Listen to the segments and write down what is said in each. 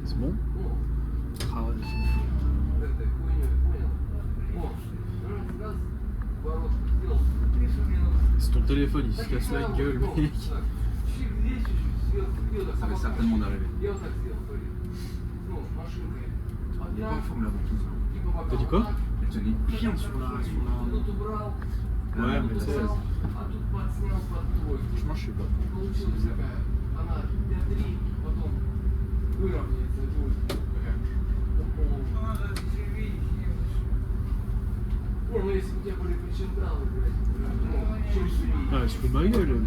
C'est bon? Ah ouais, c'est ton téléphone, il se casse la gueule, mec. Ça va certainement d'arriver. Il est pas en forme là, tout. T'as dit quoi? Elle tenait bien sur la... Ouais, mais tu sais... Franchement, je sais pas. Ah, je fous de ma gueule.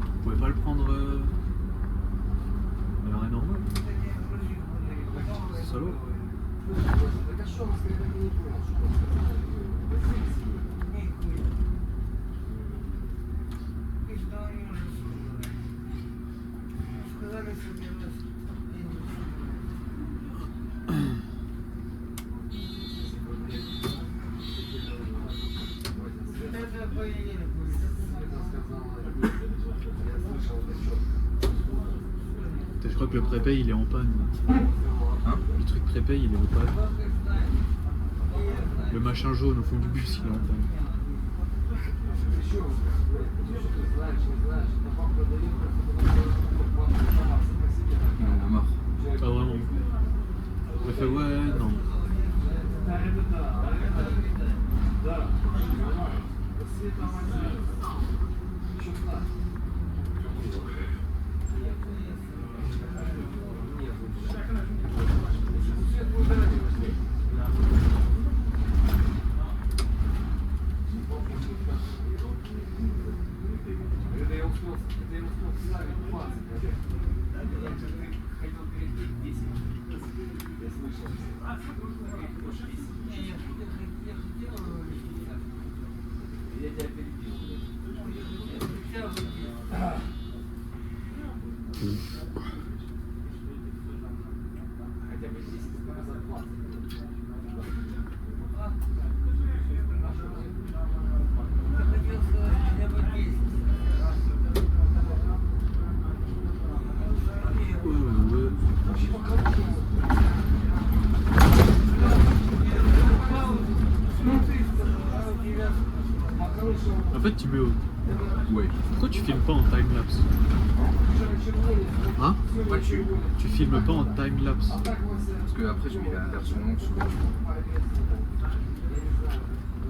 Vous pouvez pas le prendre à l'arrêt normal. C'est salaud. Je crois que le prépay il est en panne. Hein? Le truc prépay il est en panne. Le machin jaune au fond du bus il est en panne. On est mort. Pas vraiment. Il a fait ouais non. En fait, tu mets au... Ouais. Pourquoi tu filmes pas en time-lapse? Hein? Pourquoi Tu filmes pas en time-lapse? Parce que après je mets la version longue sur le...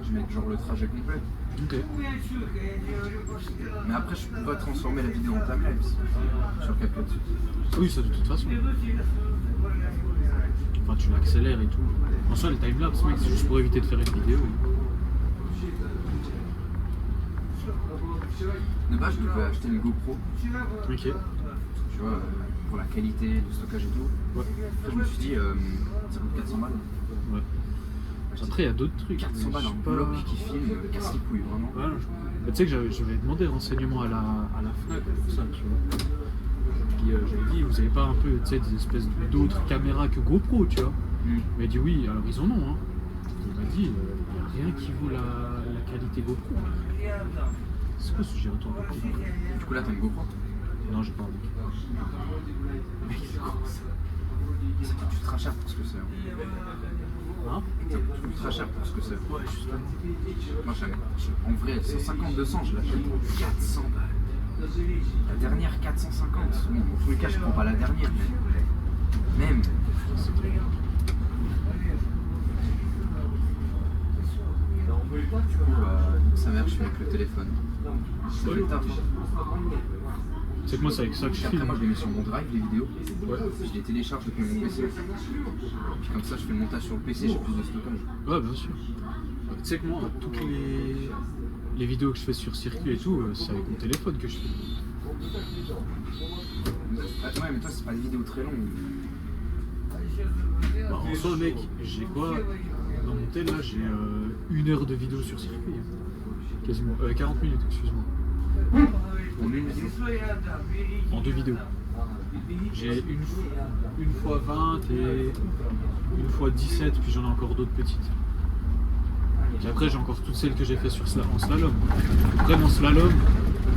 Je mets genre le trajet complet. Ok. Mais après je peux pas transformer la vidéo en timelapse sur CapCut. Oui, ça de toute façon. Enfin, tu l'accélères et tout. En soi, le time-lapse, mec, c'est juste pour éviter de faire une vidéo. De base, je devais acheter une GoPro. Ok. Tu vois, pour la qualité, le stockage et tout. Ouais. Après, je me suis dit, ça coûte 400 balles. Ouais. Après, il y a d'autres trucs. 400 balles, un bloc qui filme, casse les couilles, vraiment. Ouais, tu sais que j'avais demandé renseignement à la FNAC pour ça, tu vois. Puis j'avais dit, vous avez pas un peu, tu sais, des espèces d'autres caméras que GoPro, tu vois. Il m'a dit oui, alors ils en ont, hein. Il m'a dit, il n'y a rien qui vaut la qualité GoPro. C'est quoi ce j'ai retourné? Du coup, là, t'as une GoPro? Non, j'ai pas envie. Mec, c'est quoi ça? Ça coûte ultra cher pour ce que c'est. Hein? Ça coûte ultra cher pour ce que c'est. Ouais, justement. Moi, en vrai, 150-200, je l'achète 400 balles. La dernière 450. Bon, dans tous les cas, je prends pas la dernière, mais même. Du coup, sa mère, je fais avec le téléphone. C'est le taf. C'est que moi, c'est avec ça que je Après, filme. moi, je les mets sur mon drive, les vidéos. Ouais. Je les télécharge depuis mon PC. Puis comme ça, je fais le montage sur le PC, j'ai plus de stockage. Ouais, bien sûr. Tu sais que moi, toutes les vidéos que je fais sur circuit et tout, c'est avec mon téléphone que je fais. Ouais, mais toi, c'est pas des vidéos très longues. Bah, en soi, mec, j'ai quoi? Dans mon tel, là, j'ai 1 heure de vidéo sur circuit. Quasiment. 40 minutes, excuse-moi. En une vidéo. En 2 vidéos. J'ai une fois 20 et une fois 17, puis j'en ai encore d'autres petites. Puis après, j'ai encore toutes celles que j'ai fait en slalom. Vraiment slalom,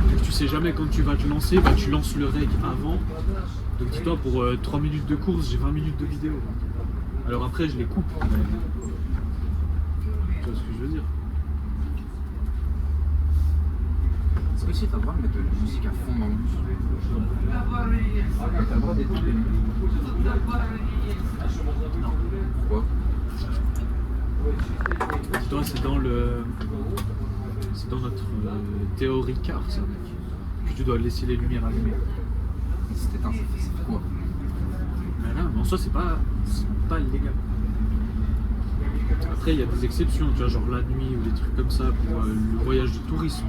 vu que tu sais jamais quand tu vas te lancer, bah, tu lances le reg avant. Donc dis-toi, pour 3 minutes de course, j'ai 20 minutes de vidéo. Alors après, je les coupe. Mais... Tu vois ce que je veux dire? Est-ce que si t'as le droit de mettre de la musique à fond dans le bus? T'as le droit d'éteindre les musiques? Non. Pourquoi? Dis-toi, c'est dans notre théorie car, ça, mec. Que tu dois laisser les lumières allumées. Et si t'éteins, ça fait quoi? Mais là, en soi, c'est pas illégal. Après, il y a des exceptions, tu vois, genre la nuit ou des trucs comme ça pour le voyage de tourisme.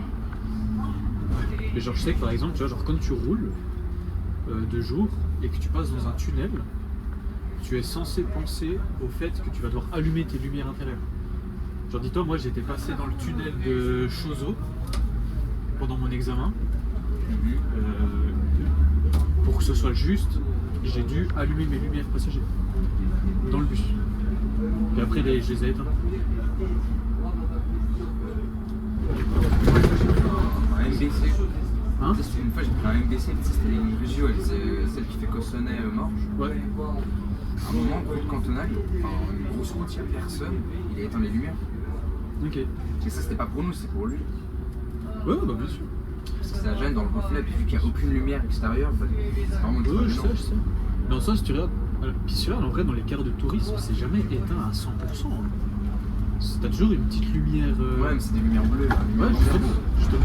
Mais genre, je sais que par exemple, tu vois, genre quand tu roules de jour et que tu passes dans un tunnel, tu es censé penser au fait que tu vas devoir allumer tes lumières intérieures. Genre, dis-toi, moi j'étais passé dans le tunnel de Chozo pendant mon examen. Pour que ce soit juste, j'ai dû allumer mes lumières passagers dans le bus. Et après, je les ai éteints. Un MBC. Hein? Une fois j'ai pris un MBC, c'était une visuelle, celle qui fait Cossonay-Morges. Ouais. À un moment, route cantonale, enfin une grosse route, il n'y a personne, il a éteint les lumières. Ok. Et ça, c'était pas pour nous, c'est pour lui. Ouais, bah bien sûr. Parce que ça gêne dans le reflet, puis vu qu'il n'y a aucune lumière extérieure, bah, c'est vraiment une Ouais, je sais. Non, ça, si tu regardes. Puis si tu regardes, en vrai, dans les cartes de tourisme, c'est jamais éteint à 100%. Hein. T'as toujours une petite lumière. Ouais, mais c'est des lumières bleues. Là, Ouais, justement.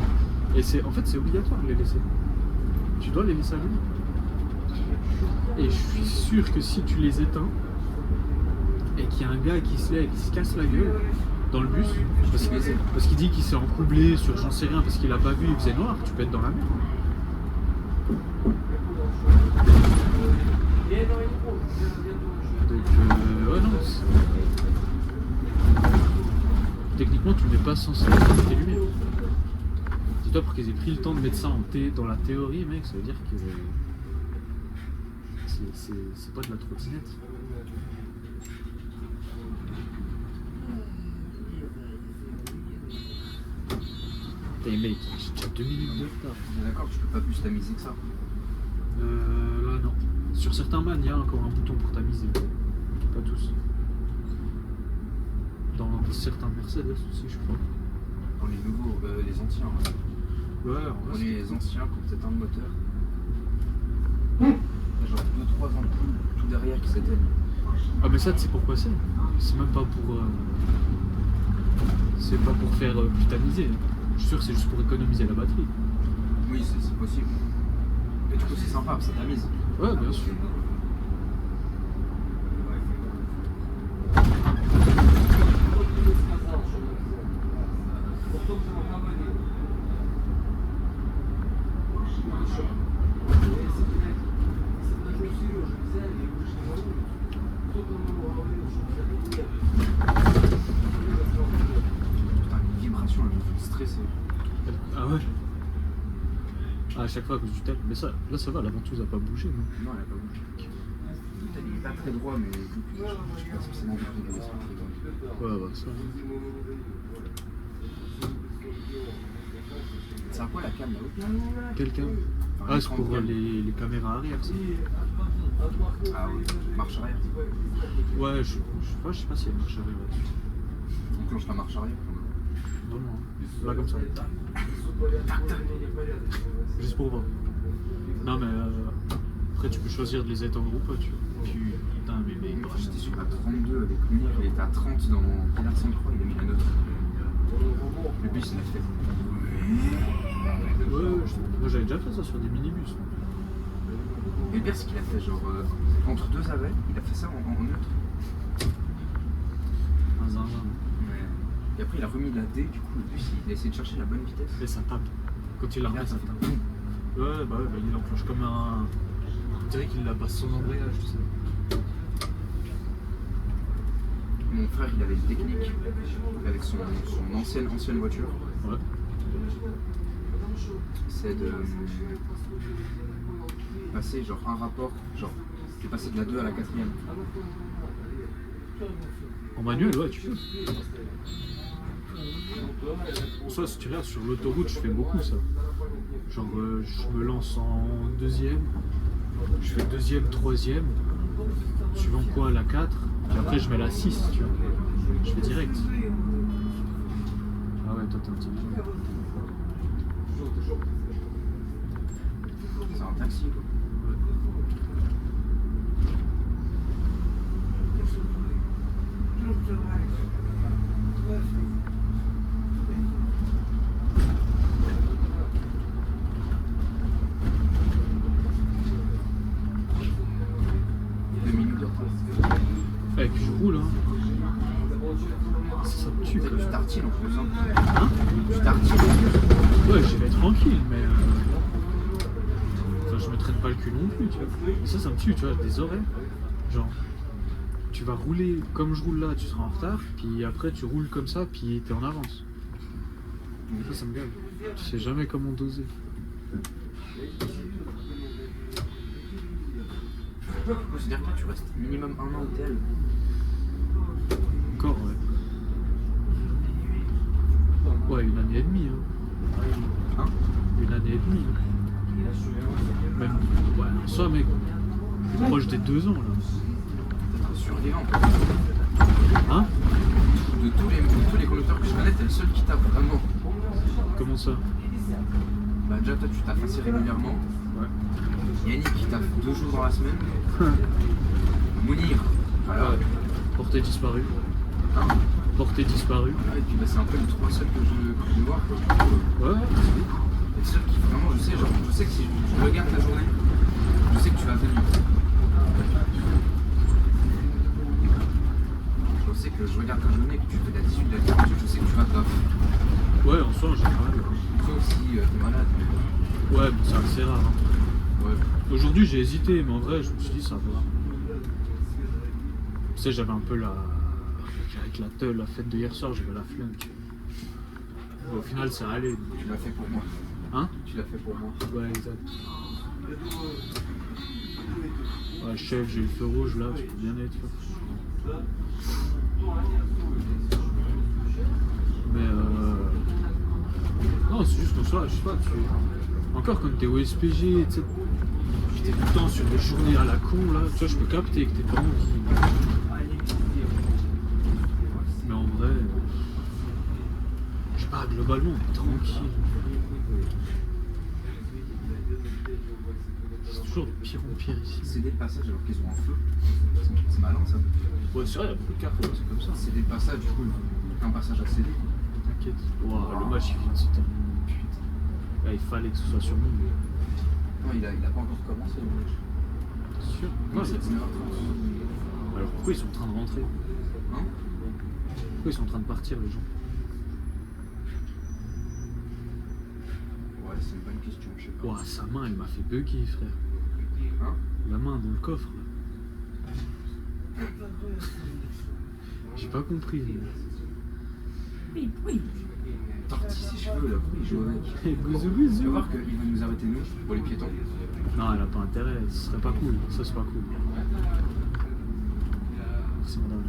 Et en fait, c'est obligatoire de les laisser. Tu dois les laisser allumer. Et je suis sûr que si tu les éteins, et qu'il y a un gars qui se lève et qui se casse la gueule dans le bus, parce qu'il dit qu'il s'est encoublé sur j'en sais rien, parce qu'il a pas vu, il faisait noir, tu peux être dans la merde. Donc, ouais, non. Techniquement, tu n'es pas censé mettre tes lumières. Dis-toi, pour qu'ils aient pris le temps de mettre ça dans la théorie, mec, ça veut dire que c'est pas de la trottinette. Et mec, j'ai déjà 2 minutes de retard. On est d'accord que tu peux pas plus tamiser que ça. Là, non. Sur certains man, il y a encore un bouton pour tamiser. Pas tous. Dans certains Mercedes aussi, je crois. Dans les nouveaux, les anciens. Ouais, en Dans vrai, les anciens, quand t'éteins le moteur, il y a genre 2-3 ampoules tout derrière qui s'éteignent. Ah, mais ça, tu sais pourquoi c'est? C'est même pas pour. C'est pas pour faire plus tamiser. Je suis sûr que c'est juste pour économiser la batterie. Oui, c'est possible. Et du coup, c'est sympa, ça tamise. Ouais, bien sûr. Putain, une vibration, elle me fait stresser. Ah ouais. Ah, à chaque fois que tu tapes. Mais ça, là ça va, la ventouse a pas bougé, non? Non, elle a pas bougé. Il est pas très droit, mais vu que je pense que c'est bon, c'est pas très droit. Ouais, bah ça. C'est un quoi la cam là-haut? Quelqu'un. Enfin, Ah, c'est pour cam. les caméras arrière, ça. Ah oui, marche arrière. Ouais, je sais pas si elle marche arrière là-dessus. On clenche la marche arrière. Non, non. Là, comme ça. Juste pour voir. Non, mais après, tu peux choisir de les éteindre ou pas, tu vois. Putain, mais mec. J'étais sur la 32 avec lui, il était à 30 dans mon Pilar 103, il a mis la note. Le bus il a fait. Ouais, moi j'avais déjà fait ça sur des minibus. Et le pire c'est qu'il a fait genre entre deux arrêts, il a fait ça en neutre. Un zinzin. Ouais. Et après il a remis la D, du coup le bus il a essayé de chercher la bonne vitesse. Et ça tape. Quand il la Et là, remet, ça ça fait tape. boum. Ouais, bah il enclenche comme un. On dirait qu'il la passe sans embrayage, tu sais. Mon frère il avait une technique avec son ancienne voiture. Ouais. C'est de passer genre un rapport, genre de passer de la 2 à la 4e. En manuel, ouais, tu peux. Ça, si tu regardes sur l'autoroute, je fais beaucoup ça. Genre, je me lance en deuxième, je fais deuxième, troisième, suivant quoi, la 4, puis après je mets la 6, tu vois. Je fais direct. Ah ouais, toi t'es un petit peu. C'est un taxi, quoi. Et puis je roule, hein. Ça me tue, quoi. Tu tartines en plus, hein. Hein? Tu tartines. Ouais, j'y vais tranquille, mais. Enfin, je me traîne pas le cul non plus, tu vois. Et ça me tue, tu vois, des horaires. Genre, tu vas rouler comme je roule là, tu seras en retard, puis après tu roules comme ça, puis t'es en avance. Ça me gave. Tu sais jamais comment doser. C'est-à-dire que là, tu restes minimum 1 an au TL. Encore, ouais. Ouais, 1 année et demie, hein. Hein? 1 année et demie, hein. Même, ouais, en soi, mec, proche des 2 ans, là. T'es un survivant. Hein? De tous les conducteurs que je connais, t'es le seul qui tape vraiment. Comment ça? Bah déjà, toi, tu taffes assez régulièrement. Ouais. Yannick, qui taffe 2 jours dans la semaine. Mounir, alors, Ouais. Portée disparue. hein? Portée disparue. Ouais, et puis bah, c'est un peu les 3 seuls que je vais voir. Quoi. Ouais. Les seuls qui vraiment, je sais que si je regarde ta journée, je sais que tu vas venir. Je sais que je regarde ta journée, que tu fais la 18, la 48, je sais que tu vas taf. Ouais, en soi, en général. Sauf si t'es malade. Ouais, mais c'est assez rare. Hein. Ouais. Aujourd'hui, j'ai hésité, mais en vrai, je me suis dit, ça va. Tu sais, j'avais un peu la. Avec la fête de hier soir, j'avais la flemme, tu vois. Au final, ça allait. Tu l'as fait pour moi. Hein? Tu l'as fait pour moi. Ouais, exact. Ouais, chef, j'ai eu le feu rouge là, je peux bien être. Mais non, c'est juste qu'en soi, je sais pas, encore quand t'es au SPG, tu sais, puis t'es tout le temps sur des journées à la con là, tu vois, je peux capter que t'es pas envie. Mais en vrai, je sais pas, globalement, on est tranquille. C'est toujours de pire en pire ici. C'est des passages alors qu'ils ont un feu. C'est malin ça. Ouais, c'est vrai, il y a beaucoup de cartes, c'est comme ça. C'est des passages, du coup, un passage à CD. T'inquiète. Wow, le match il vient de se terminer. Putain. Là, il fallait que ce soit sur nous. Non, il a pas encore commencé le match. C'est sûr. Non, Non, c'est 19h30. alors pourquoi ils sont en train de rentrer? Hein? Pourquoi ils sont en train de partir les gens? Ouais, c'est une bonne question, je sais pas. Ouah, sa main elle m'a fait bugger frère. Hein? La main dans le coffre. Là. J'ai pas compris. Oui. Tortille ses cheveux là, pourquoi il joue avec? Gouzou Tu vas gouzou. voir qu'il va nous arrêter nous pour les piétons. Non, elle a pas intérêt, ce serait pas cool. Ça c'est pas cool. C'est madame.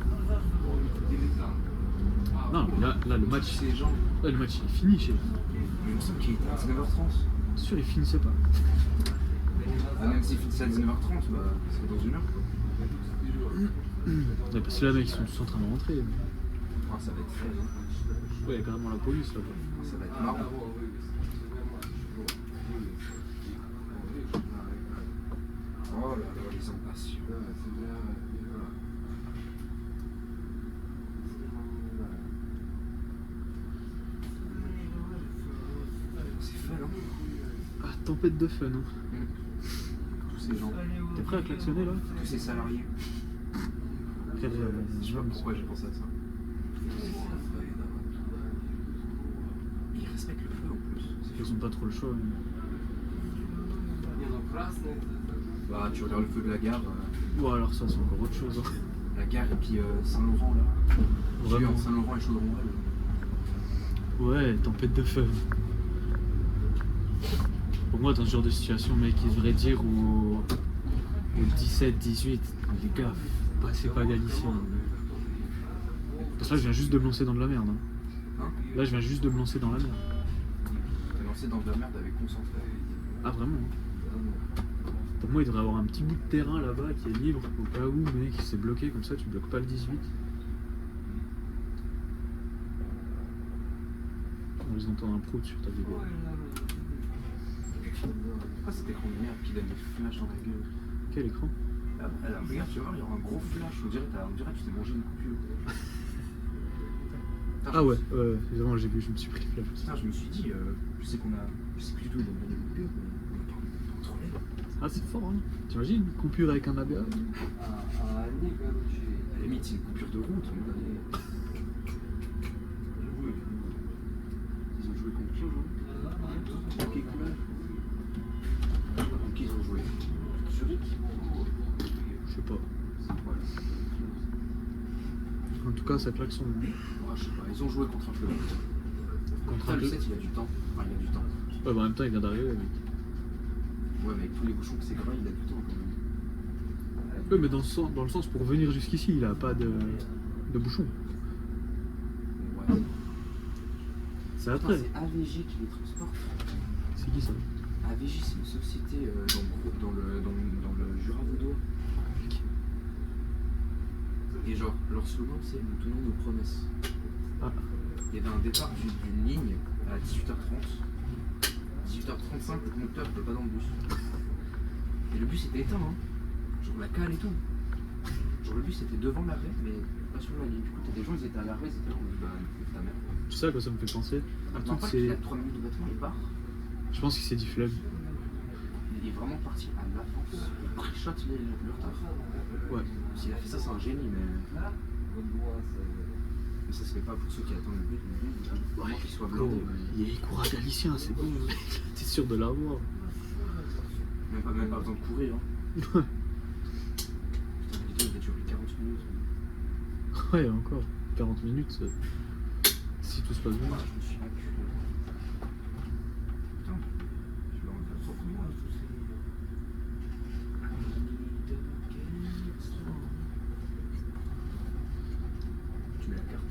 Non, mais là le match. Ces gens, Là, le match il est fini chez. mais il me semble qu'il était à 19h30. C'est sûr il finissait pas. Ah, même s'il finissait à 19h30, bah, c'est dans 1 heure quoi. Ouais, parce que là mec ils sont tous en train de rentrer. Ah, ça va être frais. Hein. Ouais, il y a carrément la police là. Ah, ça va être marrant. Oh là là, les impatients. C'est fun, hein? Ah, tempête de fun. Hein. Tous ces gens, T'es prêt à klaxonner là? tous ces salariés. Frère, Je sais pas pourquoi j'ai pensé à ça. Ils respectent le feu en plus. Ils ont pas trop le choix. Mais... Bah, tu regardes le feu de la gare. Ou alors ça c'est encore autre chose. Hein. La gare et puis Saint-Laurent là. Vraiment. Saint-Laurent et Chaudron. Ouais, tempête de feu. Pour moi, dans ce genre de situation, mec, il devrait dire aux 17, 18, les gars, passez pas Galicien. Là, je viens juste de me lancer dans de la merde. Hein. Hein? Là, je viens juste de me lancer dans la merde. T'es lancé dans de la merde avec concentré. Ah, vraiment hein. Pour moi, il devrait y avoir un petit bout de terrain là-bas qui est libre au cas où, mec, c'est bloqué comme ça, tu bloques pas le 18. On les entend un prout sur ta vidéo. Pourquoi cet écran de merde qui donne des flashs dans la gueule? Quel écran? Alors, regarde, tu vas voir, il y aura un gros flash. On dirait que tu t'es mangé une coupure. Ah ouais, vraiment, j'ai vu, je me suis pris le flash. Putain, je me suis dit, je sais plus du tout, il y a des coupures, mais on parle trop l'air. Ah, c'est fort, hein. T'imagines, une coupure avec un ABA? À la limite, c'est une coupure de route. Ils ont joué contre qui aujourd'hui? Contre qui ils ont joué? Zurich? Je sais pas. Ouais. En tout cas, ça claque son nom. Ouais, je sais pas, ils ont joué contre un club. Contre Putain, un le club. 7, il a du temps. Enfin, il a du temps. Ouais, bah, en même temps, il vient d'arriver, mec. Ouais, mais avec tous les bouchons que c'est gras, il a du temps quand même. Ouais, mais dans le sens, pour venir jusqu'ici, il a pas de bouchon. Ouais. C'est Putain, après. c'est AVG qui les transporte. C'est qui ça? AVG, c'est une société dans le Jura vaudois. Et genre, leur slogan, c'est nous tenons nos promesses. Ah. Il y avait un départ d'une ligne à 18h30. 18h35, le conducteur n'était pas dans le bus. Et le bus était éteint, hein. Genre la cale et tout. Genre le bus était devant l'arrêt, mais pas sur la ligne. Du coup, t'as des gens, ils étaient à l'arrêt, ils étaient là, on dit bah, ta mère. Tu sais à quoi ça me fait penser? À Maintenant, toutes pas ces... qu'il a 3 minutes de battement, il part. Je pense qu'il s'est dit flemme. Il est vraiment parti à l'avance. Il pré-shot le retard. Ouais. S'il a fait ça, c'est un génie, mais. Mais ça se fait pas pour ceux qui attendent le but. Vraiment qu'il soit blindé. Il court à Galicien, c'est bon. T'es sûr de l'avoir? Même pas besoin de courir. Hein. Ouais. Putain, la vidéo, il a duré 40 minutes. Ouais, encore. 40 minutes. Si tout se passe bien. Je me suis acculé. Putain, je vais en faire trop pour moi. Tu mets la carte.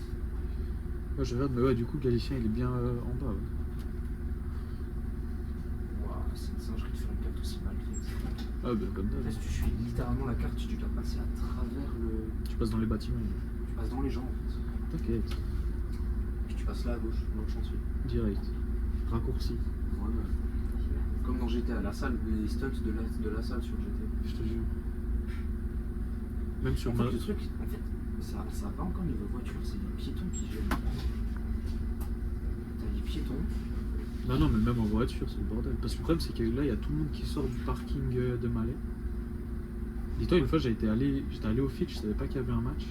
Ouais, je regarde, mais ouais, du coup, Galicien, il est bien en bas. Ouais. Waouh, c'est une singerie de faire une carte aussi mal faite. Ah, bah, comme d'hab. Parce que tu suis littéralement la carte, tu dois passer à travers le. Tu passes dans les bâtiments. Tu passes dans les gens en fait. T'inquiète. Puis tu passes là à gauche, dans le chantier. Direct. Raccourci. Voilà. Comme dans GTA, la salle, les stunts de la salle sur GTA. Je te jure. Même sur En ma... fait, le truc, en fait, ça va pas encore niveau voiture, c'est les piétons qui gênent. T'as les piétons. Non, non, mais même en voiture, c'est le bordel. Parce que le problème, c'est que là, il y a tout le monde qui sort du parking de Malais. Dis-toi, une fois, j'étais allé au Fitch, je savais pas qu'il y avait un match.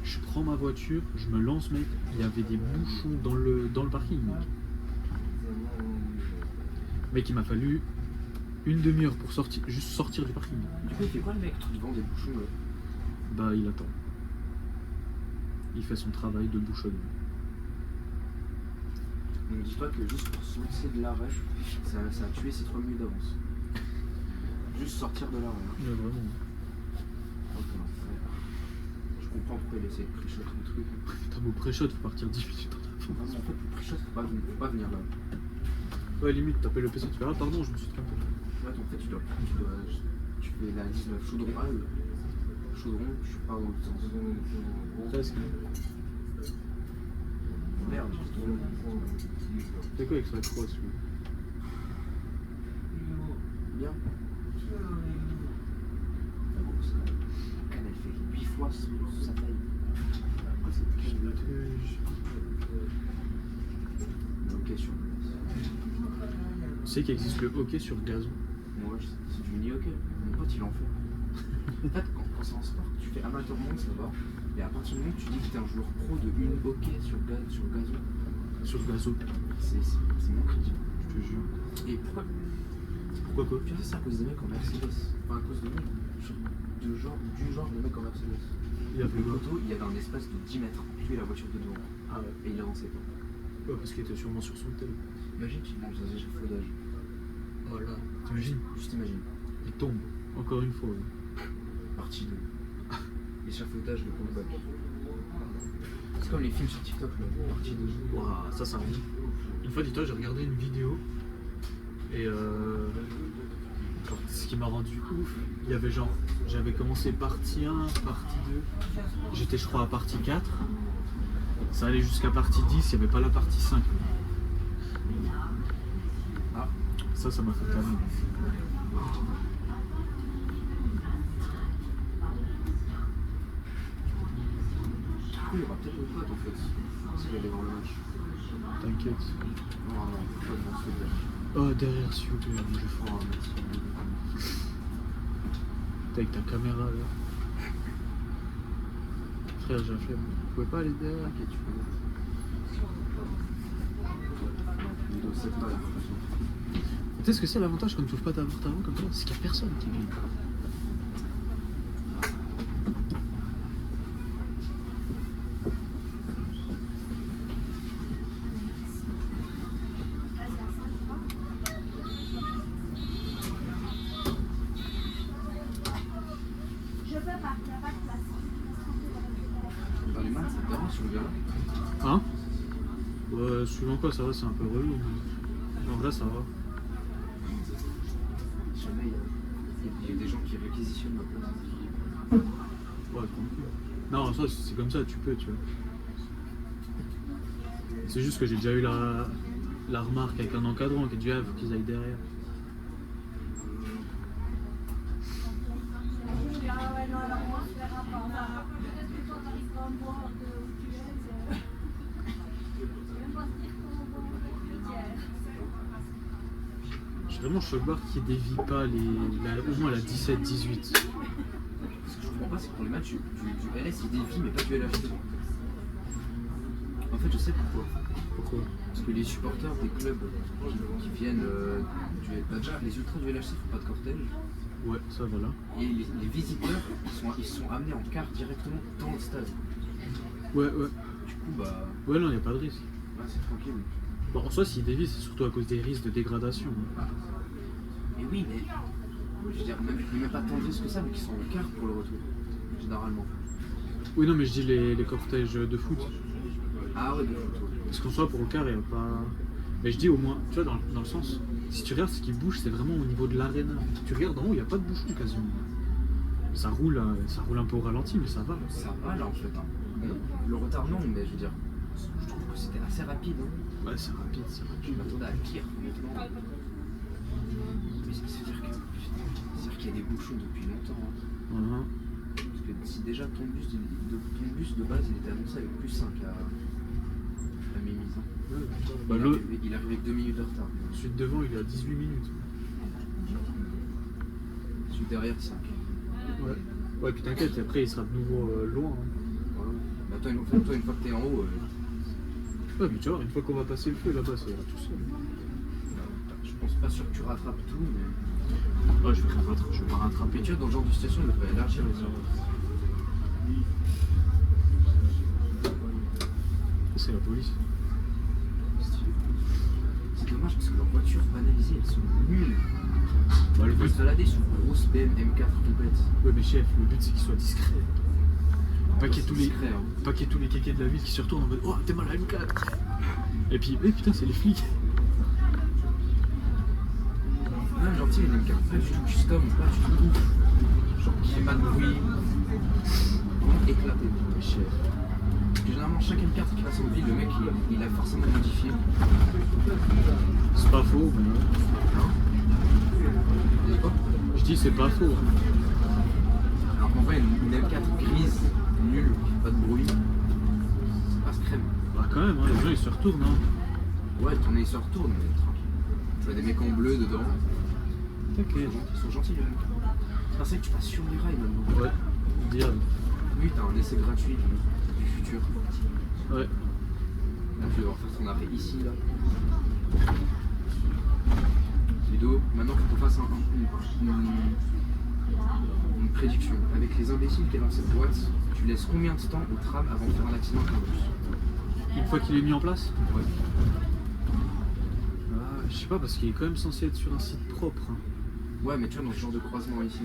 Je prends ma voiture, je me lance, mec. Il y avait des bouchons dans le parking, mec. Mec, il m'a fallu une demi-heure pour juste sortir du parking. Du coup, il fait quoi le mec devant des bouchons là? Bah, il attend. Il fait son travail de bouchonnement. Donc dis-toi que juste pour sortir de l'arrêt, ça a tué ses 3 minutes d'avance. Juste sortir de l'arrêt. Hein. Ouais, vraiment. Oh, quel enfer. Je comprends pourquoi il essaie de pré-shot le truc. Putain, mon pré-shot, faut partir 10 minutes en Vraiment, avance. en fait, le pré-shot, faut pas venir là. Ouais, limite, t'appelles le PC, tu fais ah, pardon, je me suis trompé. Ouais, en fait, tu fais la 19 chaudron A, chaudron, je pars dans le sens. Presque. Merde, j'ai trop long. C'est quoi avec ça, croix, celui-là? Bien. Quand elle fait 8 fois sa taille. Après, c'est ok sur le Tu sais qu'il existe le hockey sur gazon. moi, c'est du mini-hockey. Mon pote, il en fait. En fait, quand c'est en sport, tu fais amateur monde, ça va. Et à partir du moment où tu dis que t'es un joueur pro de une hockey sur gazon, Sur gazon. c'est mon crédit. Je te jure. Et pourquoi Pourquoi quoi? Tu vois, c'est à cause des mecs en Mercedes. Enfin, à cause de mecs du genre des mecs en Mercedes. Il a Le fait quoi? poteau, il y avait un espace de 10 mètres. Tu es la voiture de devant. Ah ouais. Et il avançait pas. Ouais, parce qu'il était sûrement sur son tel. Imagine, tu manges dans un échafaudage. Voilà. T'imagines? Juste imagine. Il tombe. Encore une fois. Ouais. Partie 2. L'échafaudage, le comeback. C'est comme les films sur TikTok, là, partie 2. Ouah, ça me dit. Une fois, dis-toi, j'ai regardé une vidéo et ce qui m'a rendu ouf, il y avait genre, j'avais commencé partie 1, partie 2, j'étais je crois à partie 4, ça allait jusqu'à partie 10, il n'y avait pas la partie 5. Ah, Ça m'a fait calmer. du coup, il y aura peut-être mon pote en fait, s'il va aller voir le match. T'inquiète. Non, non, pas devant celui-là. Oh, derrière, s'il vous plaît. Je vais faire un mec. T'es avec ta caméra là. Frère, j'ai la flemme. Vous pouvez pas aller derrière? T'inquiète, tu peux. Il doit s'être mal, de toute façon. Tu sais ce que c'est l'avantage quand tu ouvres pas ta porte avant comme ça? C'est qu'il n'y a personne qui vient. Dans les maths, ça te dérange sur le gars? Hein? Ouais, suivant quoi, ça va, c'est un peu relou. Mais en vrai, ça va. Jamais il y a des gens qui réquisitionnent ma place. Ouais, tranquille. Non, ça, c'est comme ça, tu peux, tu vois. C'est juste que j'ai déjà eu la remarque avec un encadrant qui dit, ah, faut qu'ils aillent derrière. Je suis vraiment choqué qui dévie pas au moins la 17-18. Ce que je comprends pas, c'est que pour les matchs du LS, ils dévient, mais pas du LHC. En fait, je sais pourquoi. Pourquoi? Parce que les supporters des clubs qui viennent déjà, les ultras du LHC font pas de cortège. Ouais, ça voilà. Et les visiteurs, ils sont amenés en car directement dans le stade. Ouais. Du coup, bah. Ouais, non, y a pas de risque. Ouais, c'est tranquille. Bon, en soi, s'ils dévient, c'est surtout à cause des risques de dégradation. Et oui, mais. Je veux dire, même pas tant de risques que ça, mais qui sont en car pour le retour. Généralement. Oui, non, mais je dis les cortèges de foot. Ah ouais, de foot. Parce qu'en soi, pour le car, il n'y a pas. Mais je dis au moins, tu vois, dans le sens, si tu regardes ce qui bouge, c'est vraiment au niveau de l'arène. Tu regardes en haut, il n'y a pas de bouchon quasiment. Ça roule un peu au ralenti, mais ça va. Ça va là en fait. Hein. Bon, le retard non, mais je veux dire, je trouve que c'était assez rapide. Hein. Ouais, c'est rapide. Je m'attendais à pire, honnêtement. Mais c'est-à-dire qu'il y a des bouchons depuis longtemps. Hein. Voilà. Parce que si déjà ton bus de base il était annoncé avec plus 5 à mi-mise. Hein. Bah, Il arrive avec 2 minutes de retard. Celui de devant, il est à 18 minutes. Celui derrière 5. Ouais, puis t'inquiète, après il sera de nouveau loin. Hein. Voilà. Bah, toi, une fois que t'es en haut, Ouais, mais tu vois, une fois qu'on va passer le feu là-bas, ça ira tout seul. je pense pas sûr que tu rattrapes tout, mais. Ouais, je vais pas rattraper. Mais tu vois, dans ce genre de situation, on devrait élargir les heures. C'est la police. C'est dommage parce que leurs voitures banalisées, elles sont nulles. Bah, le Ils but, se balader sur une grosse BM M4 complète. ouais, mais chef, le but c'est qu'il soit discret. Pas qu'il y ait Discret, hein. pas qu'il y ait tous les kékés de la ville qui se retournent en mode, oh, t'es mal à M4. Et puis, putain, c'est les flics. Non, gentil, les M4 pas du tout custom, pas du tout ouf. Genre qui fait pas de bruit. Vraiment éclaté. Mais chef. Parce que généralement, chaque M4 qui passe en ville, le mec il a forcément modifié. C'est pas faux, mais. Et hop. Je dis, c'est pas faux. Alors qu'en vrai, une M4 grise, nulle, qui fait pas de bruit, ça passe crème. Bah, quand même, hein, les gens ils se retournent. Hein. Ouais, ton nez se retourne, mais tranquille. Tu vois des mecs en bleu dedans. T'inquiète. Ils sont gentils, les mecs. Ah, c'est que tu passes sur les rails maintenant. Ouais, dire. Oui, t'as un essai gratuit du futur. Ouais. Là, tu vas devoir faire ton arrêt ici, là. Ludo, maintenant faut qu'on fasse une prédiction. Avec les imbéciles qui est dans cette boîte, tu laisses combien de temps au tram avant de faire un accident avec un bus? Une fois qu'il est mis en place? Ouais. Je sais pas, parce qu'il est quand même censé être sur un site propre. Hein. Ouais, mais tu vois, dans ce genre de croisement ici.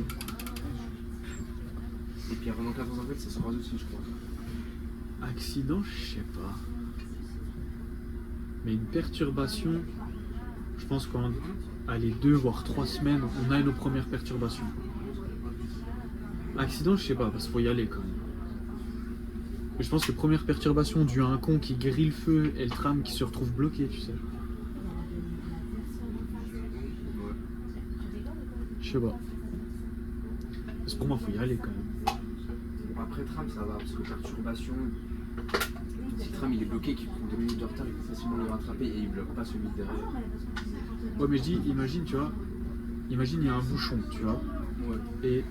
Et puis Renault 14 avril, ça se croise aussi, je crois. Accident, je sais pas. Mais une perturbation, je pense qu'en allez, 2 voire 3 semaines, on a nos premières perturbations. Accident, je sais pas, parce qu'il faut y aller quand même. Mais je pense que première perturbation due à un con qui grille le feu et le tram qui se retrouve bloqué, tu sais. Je sais pas. Parce que pour moi, faut y aller quand même. Bon, après tram, ça va, parce que perturbation, si le tram il est bloqué, qu'il prend 2 minutes de retard, il peut facilement le rattraper et il bloque pas celui derrière. Ouais, mais je dis, imagine, tu vois, imagine il y a un bouchon, tu vois, Ouais. et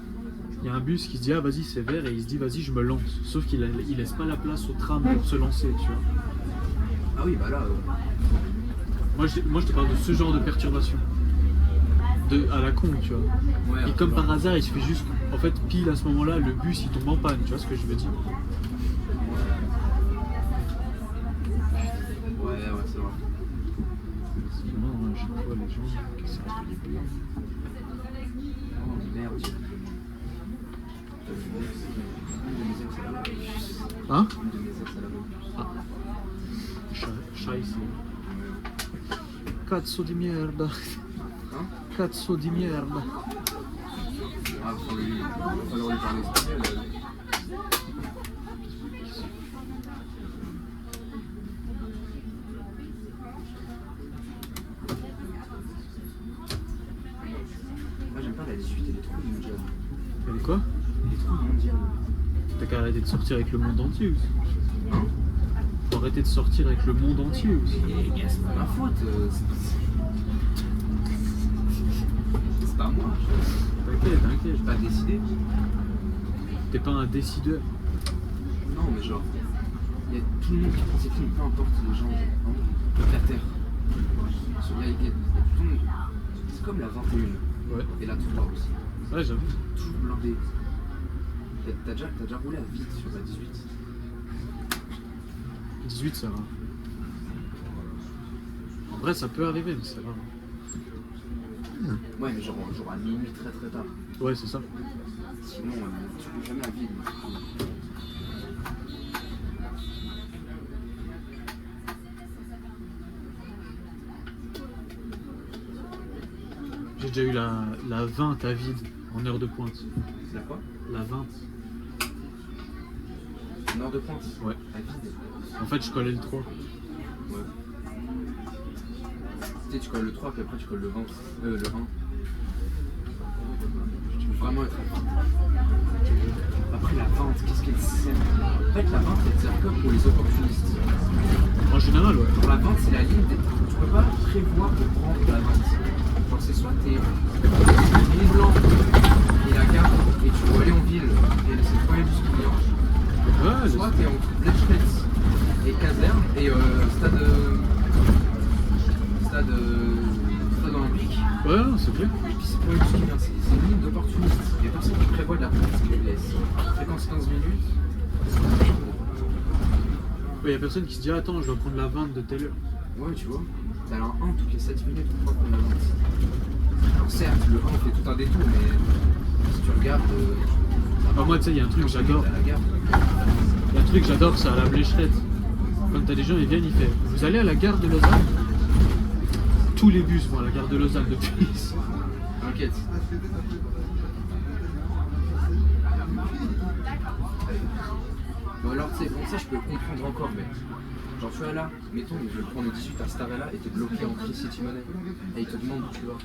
il y a un bus qui se dit, ah vas-y, c'est vert, et il se dit, vas-y, je me lance. Sauf qu'il laisse pas la place au tram pour se lancer, tu vois. Ah oui, bah là. Moi, je te parle de ce genre de perturbation. À la con, tu vois. Ouais, Et comme par hasard, il se fait juste. En fait, pile à ce moment-là, le bus il tombe en panne, tu vois ce que je veux dire? Ouais, c'est vrai. Sinon, je vois les gens qui s'arrêtent les pires. Oh merde. Une de mes ex, elle a le bus. Hein? Une de mes ex, elle a le bus. Ah. Scheiße. Cazzo di merda. Hein? Cazzo di merda. Ah, faut lui parler espagnol. Moi j'aime pas la 18, elle est trop mondiale. Elle est quoi? Elle est trop mondiale. T'as qu'à arrêter de sortir avec le monde entier aussi. Faut arrêter de sortir avec le monde entier aussi. Et bien c'est pas ma faute. C'est pas moi. T'inquiète. J'ai pas décidé. T'es pas un décideur. Non mais genre, il y a tout le monde qui pense que peu importe les gens de la Terre. Sur il y a tout le monde. C'est comme la 21 Ouais. et la 3 aussi. Ouais, j'avoue. Tout blindé. T'as déjà roulé à vide sur la 18. 18, ça va. En vrai, ça peut arriver, mais ça va. Ouais mais genre à minuit très très tard. Ouais, c'est ça. Sinon tu peux jamais à vide. J'ai déjà eu la 20 à vide en heure de pointe. C'est la quoi? La 20. Une heure de pointe. Ouais. À vide. En fait, je collais le 3. Ouais. Tu sais, tu colles le 3 puis après tu colles le 20. Le 1. Tu veux vraiment être à vide. Après la vente, qu'est-ce qu'elle sert? En fait la vente elle sert comme pour les opportunistes. En général, ouais. Pour la vente c'est la ligne, tu peux pas prévoir de prendre la vente. Genre c'est soit t'es Mont Blanc et la gare et tu dois aller en ville et c'est le premier bus qui vient. Ouais, Soit t'es entre Bletchlitz et caserne et stade olympique. ouais, non, c'est clair. Et puis c'est pour une qui vient, c'est une ligne d'opportuniste. Il y a personne qui prévoit de la place qui les laisse. Fréquence 15 minutes. Il y a personne qui se dit, attends, je dois prendre la 20 de telle heure. Ouais, tu vois. T'as un 1 toutes les 7 minutes pour prendre la vente. Alors certes, le 1 fait tout un détour, mais si tu regardes. Moi, tu sais, il y a un truc que j'adore. À la gare. Il y a un truc que j'adore, c'est à la Blécherette. Quand t'as des gens, ils viennent, ils font, vous allez à la gare de Lausanne? Tous les bus vont à la gare de Lausanne depuis. T'inquiète. Bon alors tu sais, bon ça je peux comprendre encore, mais genre tu es là, mettons je vais prendre le 18 à Starella et t'es bloqué en Tri-City Money et il te demande où tu vas.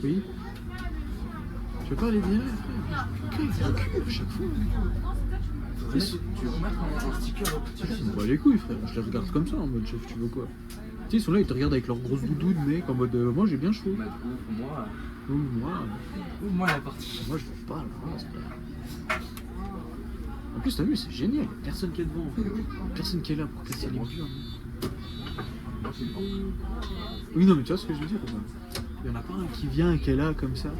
Oui. Tu veux pas aller direct, frère? Ok, c'est le cul à chaque fois. Tu veux remettre un sticker au petit On bat les couilles, frère. Je les regarde comme ça en mode chef, tu veux quoi? Tu sais, ils sont là, ils te regardent avec leurs grosses doudounes, mec, en mode moi j'ai bien chaud. Ouvre-moi la partie. Moi je veux pas, là, c'est pas. En plus, t'as vu, c'est génial, y'a personne qui est devant, personne qui est là pour casser les murs. Oui, non, mais tu vois ce que je veux dire ou pas? Il y en a pas un qui vient et qui est là comme ça.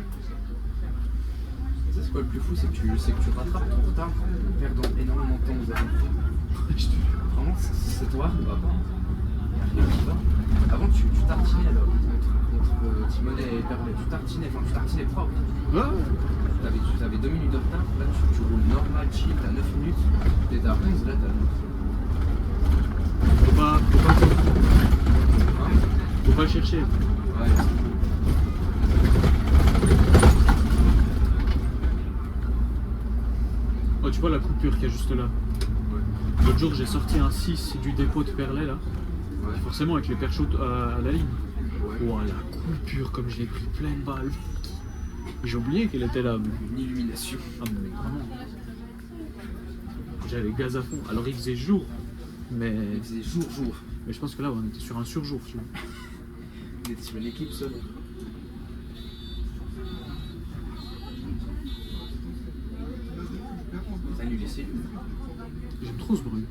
C'est quoi le plus fou, c'est que tu rattrapes ton retard en perdant énormément de temps aux alentours. Vraiment, c'est toi, va pas. Avant, tu tartinais là, entre Timonet et perlais. Tu tartinais propre. Ouais. T'avais 2 minutes de retard, là tu roules normal, chill, t'as 9 minutes, t'es à 11, là t'as 9. Faut pas chercher. Ouais. Oh, tu vois la coupure qu'il y a juste là. L'autre jour, j'ai sorti un 6 du dépôt de Perlet là. Ouais. Forcément, avec les perchots à la ligne. Ouais. Oh, la coupure, comme je l'ai pris pleine balle. J'ai oublié qu'elle était là. Mais... Une illumination. Ah, mais vraiment. J'avais gaz à fond. Alors, il faisait jour. Mais Il faisait jour. je pense que là, on était sur un surjour. Tu vois. On était sur une éclipse solaire. Salut les cellules. J'aime trop ce bruit.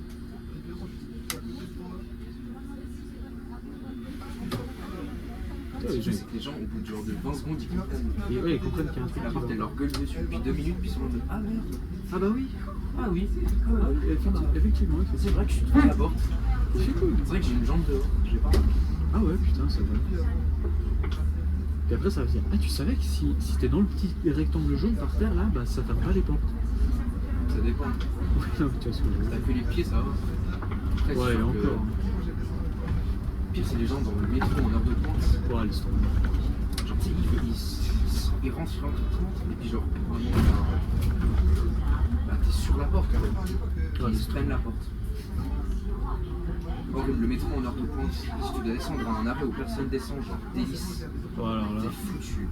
Ce que c'est que les gens, au bout de genre de 20 secondes, ils comprennent. Et ouais, ils comprennent qu'il y a un truc La porte, elle leur gueule dessus. Puis 2 minutes, puis ils sont en mode ah merde. Ah bah oui. Ah oui. Effectivement. C'est vrai que je suis devant la porte. C'est cool. C'est vrai que j'ai une jambe dehors. J'ai pas remarqué. Ah ouais, putain, c'est vrai. Et après, ça va dire, ah, tu savais que si t'es dans le petit rectangle jaune par terre, là, bah ça ferme pas les portes. Ça dépend. Ouais, non, tu vois ce que je veux T'as dire. fait les pieds, ça va. Après, c'est Ouais, sûr que- encore. Le pire, c'est les gens dans le métro en heure de pointe. Ouais, laisse tomber. Genre, tu sais, ils rentrent sur un truc 30, et puis genre, bah, t'es sur la porte quand même. Ouais, Ils se prennent la porte. Horrible, le métro en heure de pointe, si tu dois descendre à un arrêt où personne descend, genre délice, Voilà, là. t'es foutu.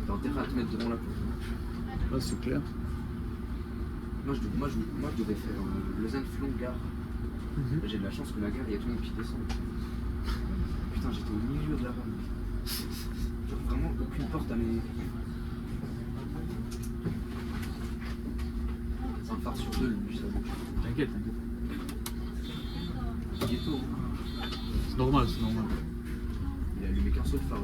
T'as intérêt à te mettre devant la porte. Ouais, c'est clair. Moi, je devais faire Lausanne-Flon-Gare. J'ai de la chance que la gare, il y a tout le monde qui descend. Putain, j'étais au milieu de la rame. Genre vraiment aucune porte à mes... C'est un phare sur 2 le bus, ça bouge. T'inquiète. Ghetto. C'est normal. Il a allumé qu'un seul phare.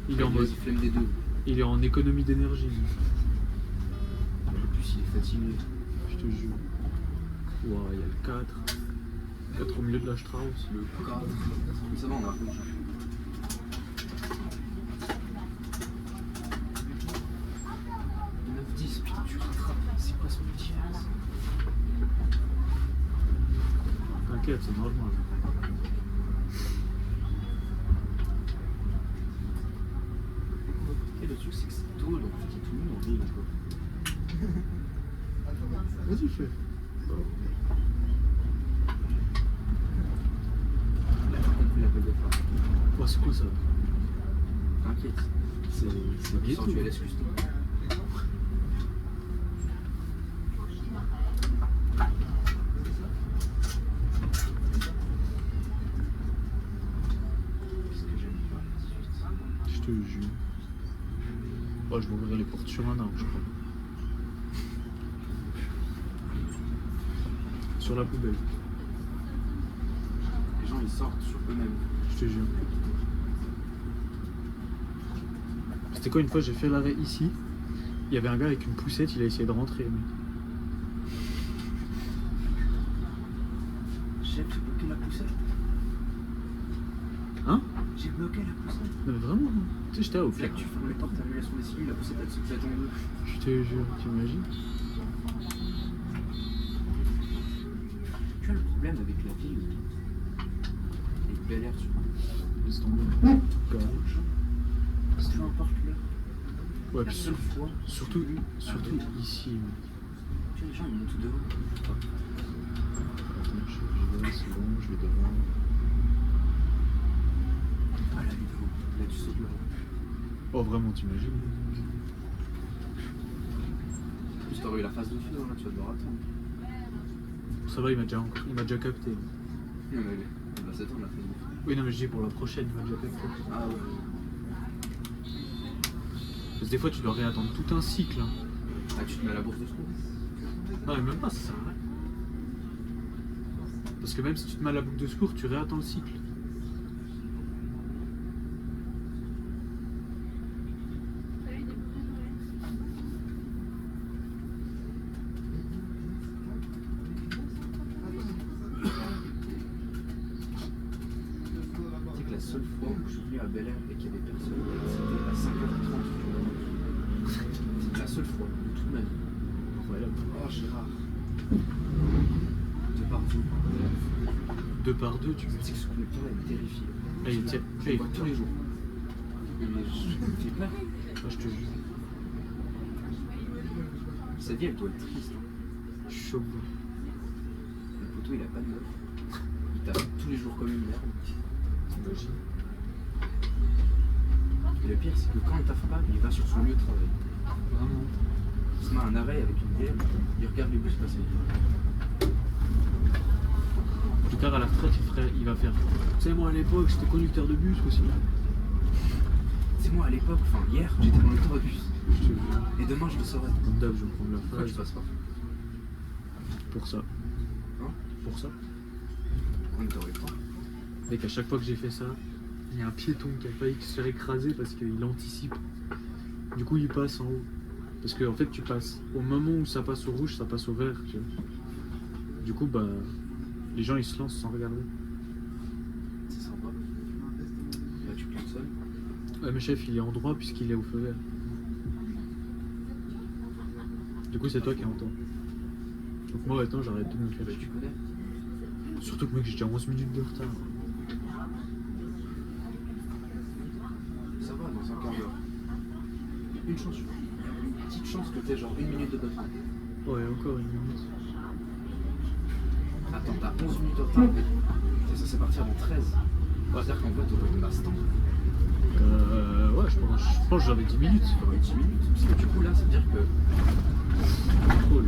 Il est en mode. Flemme des deux. Il est en économie d'énergie. En plus, il est fatigué. Je te jure. Ouah, il y a le 4. 4 au milieu de la Strauss. Le 4. Mais ça va, on a rouge. Putain, tu rattrapes. C'est quoi ce petit axe? T'inquiète, c'est normal. Et le truc, c'est que c'est tôt, donc il y a tout le monde en ville. Vas-y, fais. Il a pas compris l'appel de phare. Ouais, c'est quoi ça? T'inquiète. C'est ghetto. Tu as l'excuse, toi. Qu'est-ce que j'aime pas là-dessus? Je te jure. Oh, je m'ouvrirai les portes sur un arbre, je crois. Sur la poubelle, Les gens, ils sortent sur eux-mêmes. je te jure. C'était quoi une fois, j'ai fait l'arrêt ici. Il y avait un gars avec une poussette, il a essayé de rentrer. Mais... J'ai bloqué la poussette. Hein? J'ai bloqué la poussette. Non, mais vraiment, hein. Tu sais, j'étais là au Là, pire. tu fermes les portes, annulation des cellules, la poussette, elle se pète en deux. Je te jure, t'imagines? Tu vois le problème avec la ville? Il y a une belle air sur Laisse tomber. peu importe là. Ouais, La puis seule fois. surtout ici. Ouais. Tu vois, les gens, ils montent tout devant. Attends, je vais, c'est bon, je vais devant. Ah, la vidéo. Là, tu sautes là. Oh, vraiment, t'imagines? En plus, t'aurais eu la face de feu, là, tu vas devoir attendre. Ça va, il m'a déjà capté. Non, mais elle va s'attendre la face de feu. Oui, non, mais je dis pour la prochaine, il m'a déjà capté. Ah ouais. Parce que des fois, tu dois réattendre tout un cycle. Hein. Ah, tu te mets à la bourse de secours. Non, mais même pas, ça sert à rien. Parce que même si tu te mets à la boucle de secours, tu réattends le cycle. seule fois où je suis venu à Bel Air et qu'il y avait personne, c'était à 5h30. C'était la seule fois de toute ma vie. Incroyable. Oh, Gérard. De partout. Deux par deux, tu Tu sais que ce conducteur elle me terrifie. Eh, il tient- Je le vois tous les jours. Mais je me fais peur. je te jure. Sa vie, elle doit être triste. Je suis chaud. Le poteau, il a pas de meuf. Il tape tous les jours comme une merde. T'imagines? Et le pire, c'est que quand il taffe pas, il va sur son lieu de travail. Vraiment. Il se met à un arrêt avec une bière, il regarde les bus passer. Plus tard à la retraite, il va faire. Tu sais, moi à l'époque, j'étais conducteur de bus aussi. C'est moi à l'époque, enfin hier, j'étais dans le de bus. Je te jure. Et demain, je le saurai. Comme d'hab, je vais me prendre la Pourquoi tu phrase passes pas? pour ça. Hein? Pour ça. On ne t'aurait pas. Mec, à chaque fois que j'ai fait ça, il y a un piéton qui a failli se faire écraser parce qu'il anticipe. Du coup, il passe en haut. Parce que en fait, tu passes. Au moment où ça passe au rouge, ça passe au vert. Tu vois. Du coup, bah, les gens ils se lancent sans regarder. C'est sympa. Là, tu klaxonnes. Ouais, mais chef, il est en droit puisqu'il est au feu vert. Du coup, c'est toi qui entends. Donc moi, attends, j'arrête de me faire Bah, tu chier. connais. Surtout que mec, j'ai déjà 11 minutes de retard. Ça va, dans un quart d'heure. Une chance, il y a une petite chance que t'aies genre 1 minute de retard. Ouais, encore une minute. Attends, t'as 11 minutes de retard. T'es censé partir dans 13. C'est-à-dire qu'en fait, t'aurais une instant. Ouais, je pense que j'avais 10 minutes. T'aurais 10 minutes. Parce que du coup, là, ça veut dire que. Cool.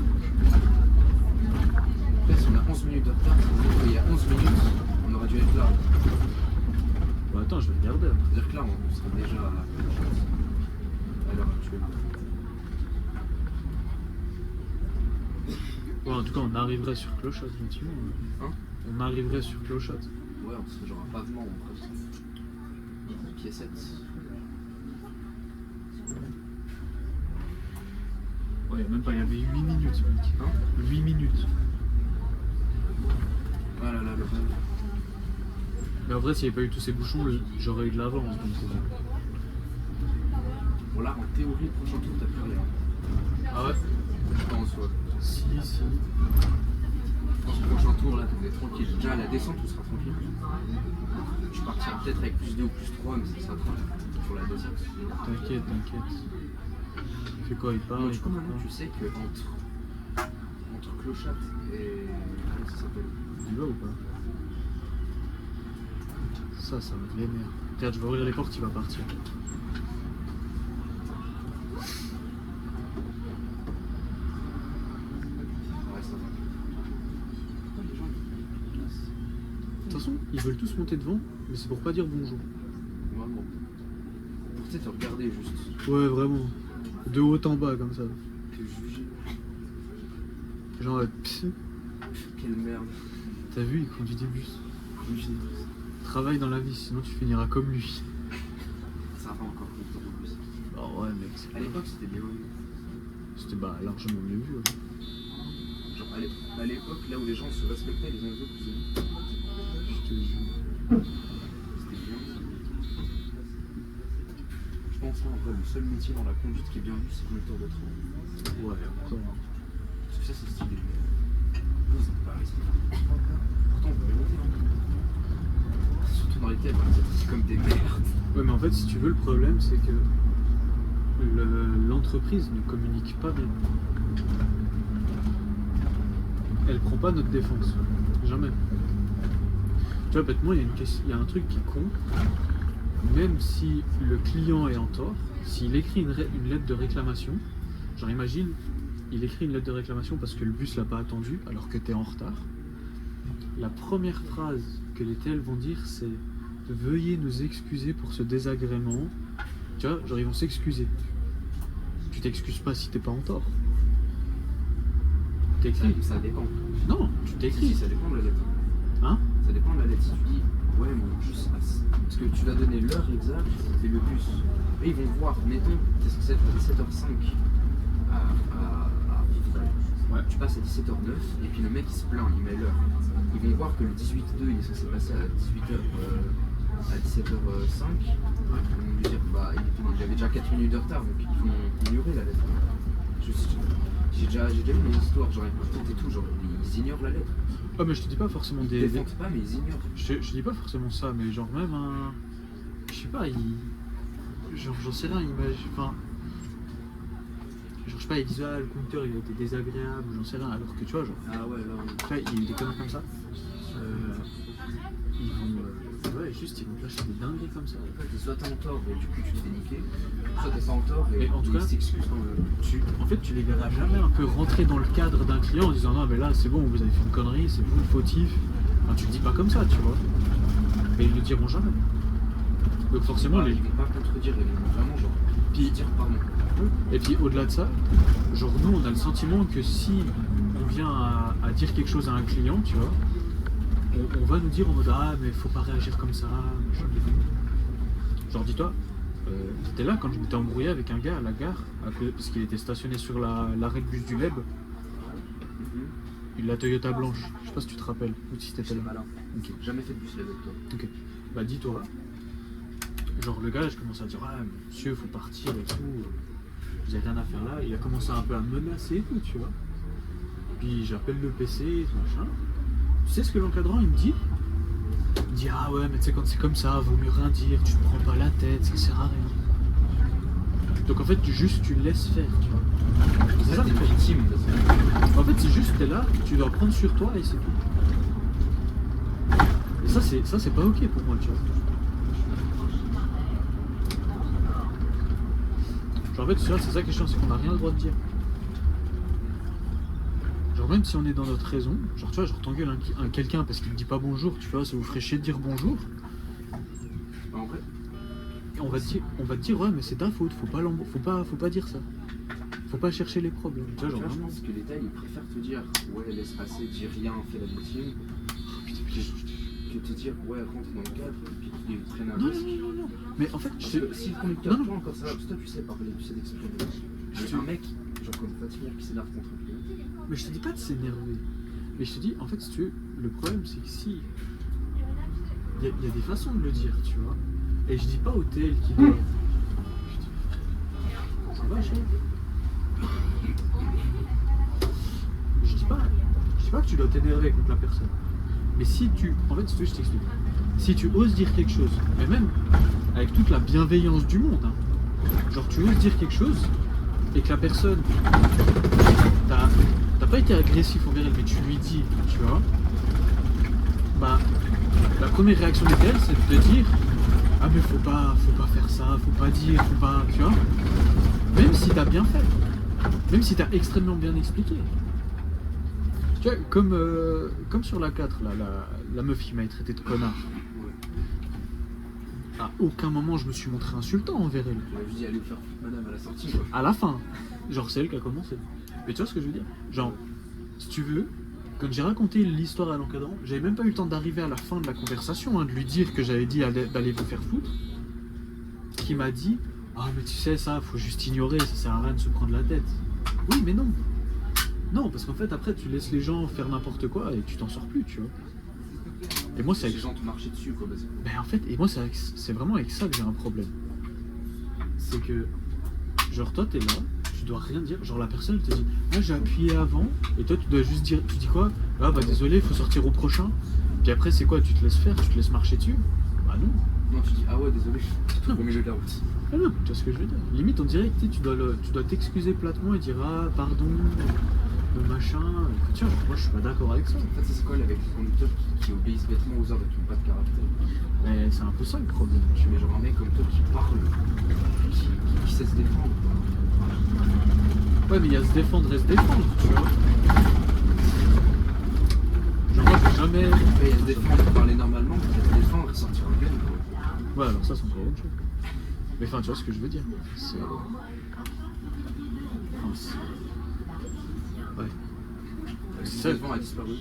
En fait, si on a 11 minutes de retard, ça veut dire qu'il y a 11 minutes, on aurait dû être là. Bah attends, je vais regarder. C'est-à-dire que là, on serait déjà à l'heure actuelle. Ouais, en tout cas, on arriverait sur Clochat, gentiment. Hein? On arriverait sur Clochat. Ouais, on serait genre un pavement ou comme ça. Piécette. Ouais, même pas, il y avait 8 minutes, mec. Hein? 8 minutes. Ah là là, le rêve. Mais en vrai, s'il n'y avait pas eu tous ces bouchons, j'aurais eu de l'avance. Donc, Bon, là, en théorie, le prochain tour, t'as plus rien. Ah ouais? Je pense, ouais. Si. Je pense que le prochain tour, là, t'es tranquille. Déjà, à la descente, tu seras tranquille. Tu partiras peut-être avec plus 2 ou plus 3, mais ça sera tranquille pour la descente. T'inquiète. Il fait quoi? Il parle? Donc, du coup, maintenant, tu sais que entre Clochat et. Comment ça s'appelle? Il va ou pas? Ça va être vénère. Regarde, je vais ouvrir les portes, il va partir. Ouais, ça va. Pourquoi les gens ils glissent? De toute façon, ils veulent tous monter devant, mais c'est pour pas dire bonjour. Vraiment. Pour peut-être te regarder juste. Ouais, vraiment. De haut en bas, comme ça. Te juger. Genre, pss, Quelle merde. t'as vu, il conduit des bus. Juger. Travaille dans la vie, sinon tu finiras comme lui. Ça va encore plus en plus. Oh ouais, mec, c'est À l'époque, c'était bien. c'était bah, largement mieux vu. Ouais. Genre, à l'époque, là où les gens se respectaient les uns les autres, Je te jure. c'était bien. Je pense, hein, en vrai, le seul métier dans la conduite qui est bien vu, c'est conducteur de train. Ouais, encore. Parce que ça, c'est stylé. Nous, c'est pas resté. Pourtant, on peut les monter. Hein. Surtout dans les thèmes, c'est comme des merdes. Ouais, mais en fait, si tu veux, le problème, c'est que l'entreprise ne communique pas bien. Elle prend pas notre défense. Jamais. Tu vois, bêtement, il y a un truc qui est con. Même si le client est en tort, s'il écrit une lettre de réclamation, genre imagine, il écrit une lettre de réclamation parce que le bus l'a pas attendu alors que tu es en retard. La première phrase que les TL vont dire, c'est « Veuillez nous excuser pour ce désagrément ». Tu vois, genre ils vont s'excuser. Tu t'excuses pas si t'es pas en tort. T'écris. Ça dépend. Non, tu Si, t'écris. ça dépend de la lettre. Hein? Ça dépend de la lettre. Si tu dis, ouais, moi, juste parce que tu vas donner l'heure exacte et le bus. Et ils vont voir, mettons, qu'est-ce que c'est, 17h05 à Ouais. tu passes à 17h09 et puis le mec il se plaint, il met l'heure. Ils vont voir que le 18-2 il est censé passer à 18h. à 17h05, ils vont lui dire bah il avait déjà 4 minutes de retard, donc ils vont ignorer la lettre. J'ai déjà vu des histoires, genre importantes et tout, genre ils ignorent la lettre. Ah mais je te dis pas forcément Ils des... défendent pas, mais ils ignorent. Je dis pas forcément ça, mais genre même un... Je sais pas, genre j'en sais rien, enfin... Genre je sais pas, il disait ah le conducteur il a été désagréable, j'en sais rien, alors que tu vois genre... Ah ouais, là... Tu vois, il y a eu des conneries comme ça. Ils vont... ouais, juste ils vont te lâcher des dingueries comme ça. En fait, soit t'es en tort et du coup tu te fais niquer, soit t'es pas en tort et en tout cas, ils s'excusent quand même. En fait, tu les verras jamais un peu rentrer dans le cadre d'un client en disant non mais là c'est bon, vous avez fait une connerie, c'est vous le fautif. Enfin, tu le dis pas comme ça, tu vois. Mais ils le diront jamais. Donc forcément, Ils vont pas contredire, ils vont vraiment genre dire pardon. Et puis au-delà de ça, genre nous on a le sentiment que si on vient à dire quelque chose à un client, tu vois, on va nous dire en mode ah mais faut pas réagir comme ça, machin. Genre dis-toi, t'étais là quand je m'étais embrouillé avec un gars à la gare, parce qu'il était stationné sur l'arrêt de bus du Leb, la Toyota blanche, je sais pas si tu te rappelles, ou si t'étais là. Malin. Ok. Jamais fait de bus avec toi. Ok. Bah dis-toi, genre le gars je commence à dire ah monsieur faut partir et tout, vous avez rien à faire là, il a commencé un peu à me menacer et tout, tu vois. Puis j'appelle le PC et tout machin. Tu sais ce que l'encadrant il me dit? Il me dit ah ouais mais tu sais quand c'est comme ça, vaut mieux rien dire, tu te prends pas la tête, ça sert à rien. Donc en fait tu le laisses faire, tu vois. C'est ça, t'es victime de ça. En fait c'est juste t'es là, tu dois prendre sur toi et c'est tout. Et ça c'est pas ok pour moi, tu vois. Genre en fait c'est ça qui est chiant, c'est qu'on n'a rien le droit de dire. Genre même si on est dans notre raison, genre tu vois, genre t'engueules quelqu'un parce qu'il te dit pas bonjour, tu vois, ça vous ferait chier de dire bonjour. En vrai, Et on va te dire ouais mais c'est ta faute, faut pas dire ça. Faut pas chercher les problèmes. Tu vois, genre je vraiment. pense que l'État il préfère te dire ouais laisse passer, dis rien, fais la victime, que te dire ouais rentre dans le cadre et puis qu'ils prennent un risque. Non. Mais en fait, Parce que si le conducteur toi encore ça va, parce que toi tu sais parler, tu sais d'exprimer. Mais un mec, genre comme Fatimir qui s'énerve contre lui. mais je te dis pas de s'énerver. Mais je te dis, en fait, si tu veux, le problème c'est que si. Il y a des façons de le dire, tu vois. Et je dis pas au tel qui doit. Ça va, chef? Je dis pas que tu dois t'énerver contre la personne. Mais si tu. En fait, si tu veux, je t'explique. Si tu oses dire quelque chose, mais même avec toute la bienveillance du monde, hein, genre tu oses dire quelque chose et que la personne. T'as pas été agressif envers elle, mais tu lui dis, tu vois. Bah, la première réaction d'elle, c'est de te dire ah, mais faut pas faire ça, faut pas dire, faut pas. Tu vois. Même si t'as bien fait. Même si t'as extrêmement bien expliqué. Tu vois, comme sur la 4, là, la meuf qui m'a traité de connard. À aucun moment je me suis montré insultant envers elle. J'aurais juste dit aller vous faire foutre madame à la sortie quoi. À la fin. Genre c'est elle qui a commencé. Mais tu vois ce que je veux dire? Genre, si tu veux, quand j'ai raconté l'histoire à l'encadrant, j'avais même pas eu le temps d'arriver à la fin de la conversation, hein, de lui dire que j'avais dit d'aller vous faire foutre. Qui m'a dit ah mais tu sais ça, faut juste ignorer, ça sert à rien de se prendre la tête. Oui mais non. Non, parce qu'en fait après tu laisses les gens faire n'importe quoi et tu t'en sors plus, tu vois. Et moi c'est Les gens te marchaient dessus quoi basiquement. Ben en fait, et moi c'est vraiment avec ça que j'ai un problème. C'est que, genre toi t'es là, tu dois rien dire, genre la personne te dit ah j'ai appuyé avant, et toi tu dois juste dire, tu dis quoi? Ah bah désolé, faut sortir au prochain. Puis après c'est quoi? Tu te laisses faire, tu te laisses marcher dessus? Bah non. Non tu dis ah ouais désolé, je suis Non. au milieu de la route. Ah non, tu vois ce que je veux dire? Limite on dirait que tu dois t'excuser platement et dire ah pardon, machin. Tu vois, moi je suis pas d'accord avec ça. En fait ça c'est quoi avec les conducteurs qui obéissent bêtement aux ordres et qui n'ont pas de caractère. Mais c'est un peu ça le problème. Tu mets genre un mec comme toi qui parle, qui sait se défendre. Ouais mais il y a se défendre et se défendre, tu vois. Genre moi j'ai jamais... Ouais, il y a se défendre, parler normalement, il y a se défendre et sortir un gun quoi. Ouais alors ça c'est encore autre chose. Mais enfin tu vois ce que je veux dire. C'est... Ouais. Le C'est ça. défendre a disparu.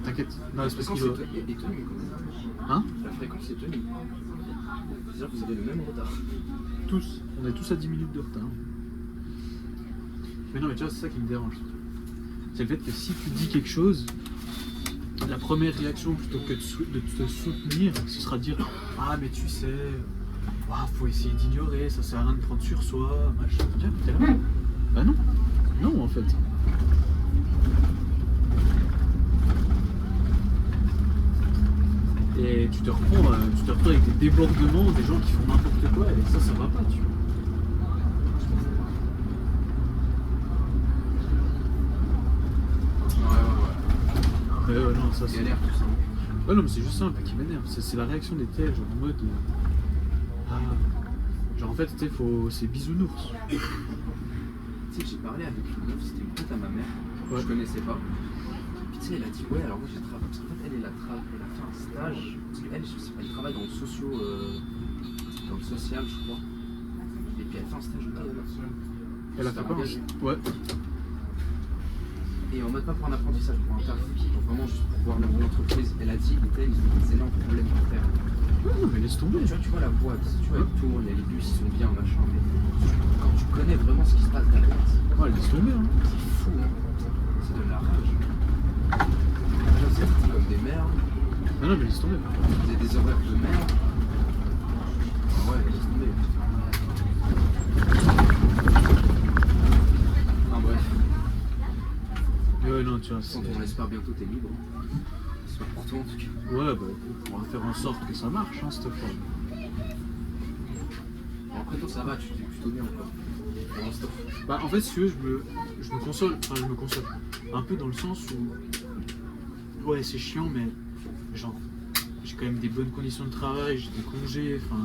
T'inquiète. Non, La c'est parce fréquence qu'il doit... est tenue quand même. Hein? La fréquence est tenue. C'est-à-dire que vous avez le même retard. Tous. On est tous à 10 minutes de retard. Mais non mais tu vois c'est ça qui me dérange. C'est le fait que si tu dis quelque chose, la première réaction, plutôt que de te soutenir, ce sera de dire ah, mais tu sais, faut essayer d'ignorer, ça sert à rien de prendre sur soi. Machin. Tiens, t'es là. Bah non, non en fait. Et tu te retrouves avec des débordements, des gens qui font n'importe quoi, et ça va pas, tu vois. Non, ça c'est. Galère, tout ça. Ouais, non, mais c'est juste ça un peu qui m'énerve. C'est la réaction des tels, genre en mode. Genre en fait, tu sais, c'est bisounours. Tu sais, j'ai parlé avec une meuf, c'était une pote à ma mère, Ouais. je connaissais pas. Puis tu sais, elle a dit ouais, alors moi j'ai travaillé, parce qu'en fait elle a fait un stage, parce qu'elle, je sais pas, elle travaille dans le dans le social, je crois. Et puis elle a fait un stage au Canada. Elle a fait quoi? Ouais. Et en mode pas pour un apprentissage, pour un taf, donc vraiment juste pour voir l'entreprise. Elle a dit, ils ont des énormes problèmes de faire. Ouais, non, mais laisse tomber. Tu vois la boîte, tu vois, tout le monde, il y a les bus, ils sont bien, machin, mais quand tu connais vraiment ce qui se passe derrière, Ouais, laisse tomber, hein. c'est fou, hein. C'est de la rage. Les gens c'est comme des merdes, Non, mais laisse tomber. ils ont des horaires de merde. Ouais, laisse tomber. Enfin bref, Ouais, non, tu vois, quand on espère bientôt t'es libre. C'est pour toi en tout cas. Ouais, bah, on va faire en sorte que ça marche, hein, cette fois. Bon, après toi ça va, tu t'es plutôt bien encore. Pour l'instant. Bah, en fait, si tu veux, je me console. Enfin, je me console. Un peu dans le sens où. Ouais, c'est chiant, mais. Genre. J'ai quand même des bonnes conditions de travail, j'ai des congés, enfin.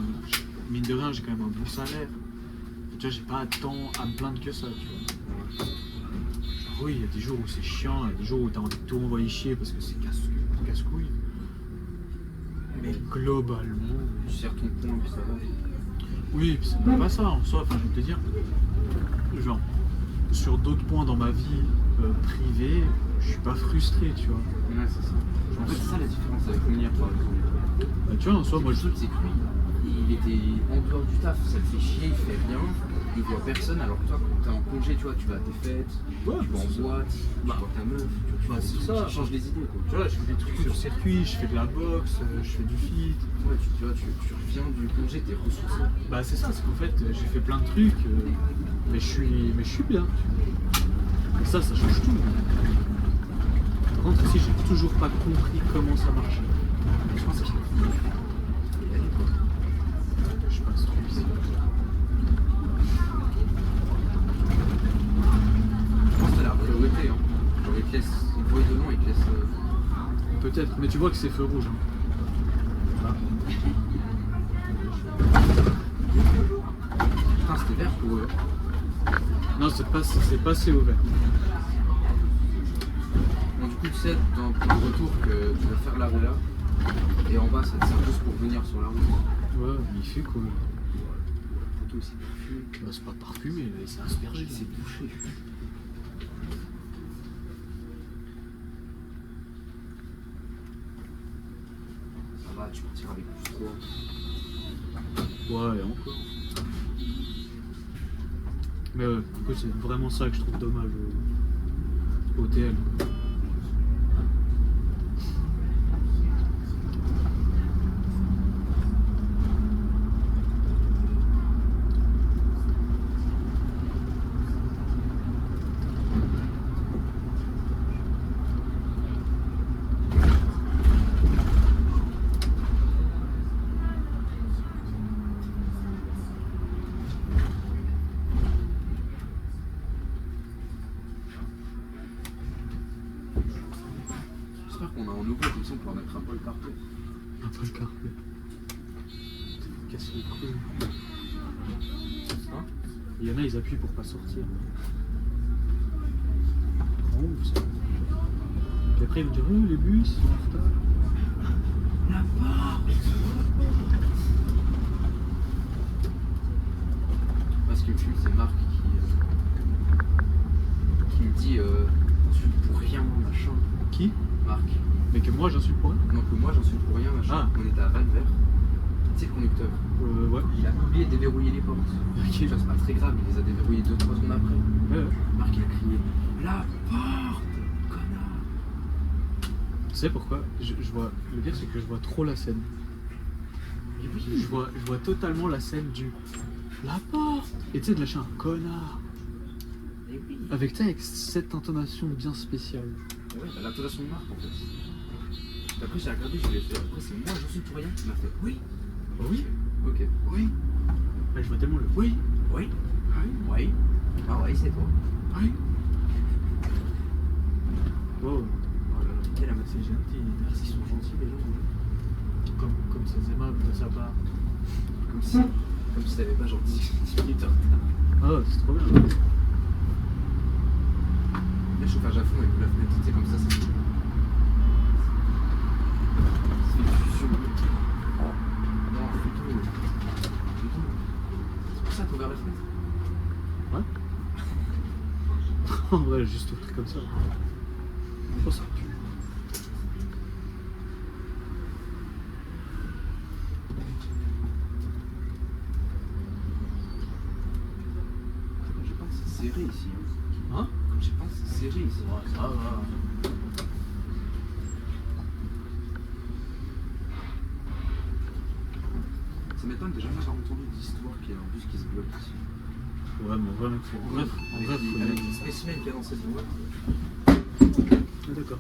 Mine de rien, j'ai quand même un bon salaire. Et tu vois, j'ai pas tant à me plaindre que ça, tu vois. Genre, oui, il y a des jours où c'est chiant, il y a des jours où t'as envie de tout envoyer chier parce que c'est casse-couille. Mais globalement. Tu serres ton point, puis ça va. Oui, puis c'est même pas ça en soi, enfin je vais te dire, genre, sur d'autres points dans ma vie privée, je suis pas frustré, tu vois. Ouais, c'est ça. En fait, c'est ça la différence avec Mounir, par exemple. Bah, tu vois, en soi, moi Le je. truc, c'est que lui, il était en dehors du taf, ça le fait chier, il fait rien, il voit personne, alors que toi, quand t'es en congé, tu vois, tu vas à tes fêtes, Ouais, tu vas en c'est ça. boîte, tu vois ta meuf, Bah, c'est ça. tu changes les idées, quoi. Tu vois, je fais des trucs sur circuit, je fais de la boxe, je fais du fit. Ouais, tu vois, tu reviens du congé, t'es ressourcé. Bah c'est ça, c'est qu'en fait j'ai fait plein de trucs, mais je suis bien. Et ça change tout. Par contre ici j'ai toujours pas compris comment ça marche. Je pense qu'il y a des quoi. Je passe trop ici. Je pense que c'est la priorité, hein. Genre, ils te laissent, ils te voient de loin, ils te laissent. Peut-être, mais tu vois que c'est feu rouge. Hein. Voilà. Putain, c'était vert pour eux. Non, c'est passé au vert. Donc, du coup, tu sais, dans le retour que tu vas faire la là, et en bas, ça te sert juste pour venir sur la route. Ouais, mais il fait quoi? Le poteau, c'est parfumé. Bah, c'est pas parfumé, mais c'est aspergé. C'est bouché. Ça va, tu partiras avec plus 3. Ouais, et encore. Mais du coup, c'est vraiment ça que je trouve dommage au TL. J'espère qu'on a un nouveau, comme ça on pourra mettre un peu le carton. Un peu le carpet. Casse les couilles. Hein? Il y en a, ils appuient pour pas sortir. Grand ouf ça. Et après ils me diront, oh, les bus, ils sont en retard. La porte! Parce que puis c'est Marc qui me dit tu pour rien machin. Qui? Marc. Mais que moi j'insulte pour rien. Donc moi j'en suis pour rien machin. Ah. On était à Valvert. Tu sais le conducteur. Ouais. Il a oublié de déverrouiller les portes. Ok. Tu vois, c'est pas très grave, il les a déverrouillées 2-3 secondes après. Ouais. Marc il a crié la porte, connard. Tu sais pourquoi je vois. Le pire, c'est que je vois trop la scène. Je vois totalement la scène du. La porte. Et tu sais, de lâcher un connard. Et oui. Avec, tu sais, avec cette intonation bien spéciale. Ouais, bah, l'intonation de marque en fait. Après j'ai regardé, je l'ai fait. Après c'est moi, j'en suis pour rien, qui m'a fait oui. Oui. Ok. Oui. Là, je vois tellement le. Oui. Oui. Oui. Ah oui, c'est toi. Oui. Oh. Oh là là, quelle amitié. C'est gentil. Merci, ils sont gentils les gens. Comme c'est aimable de sa part. Comme si t'avais pas genre 10 minutes en retard. Oh, c'est trop bien. Le chauffage à fond avec la fenêtre, tu sais, comme ça, c'est. C'est une fusion. Non, plutôt. C'est pour ça que t'as ouvert la fenêtre. Ouais. En vrai, juste ouvrir comme ça. Oh, ça pue. Quand je pense, c'est serré ici. Hein? Quand je pense, c'est serré ici. Ouais, ça va. Ça m'étonne de jamais avoir entendu d'histoire qui a un bus qui se bloque ici. Ouais, mais en vrai, faut Avec y les aller. spécimens qu'il y a dans cette boîte. Ah, d'accord.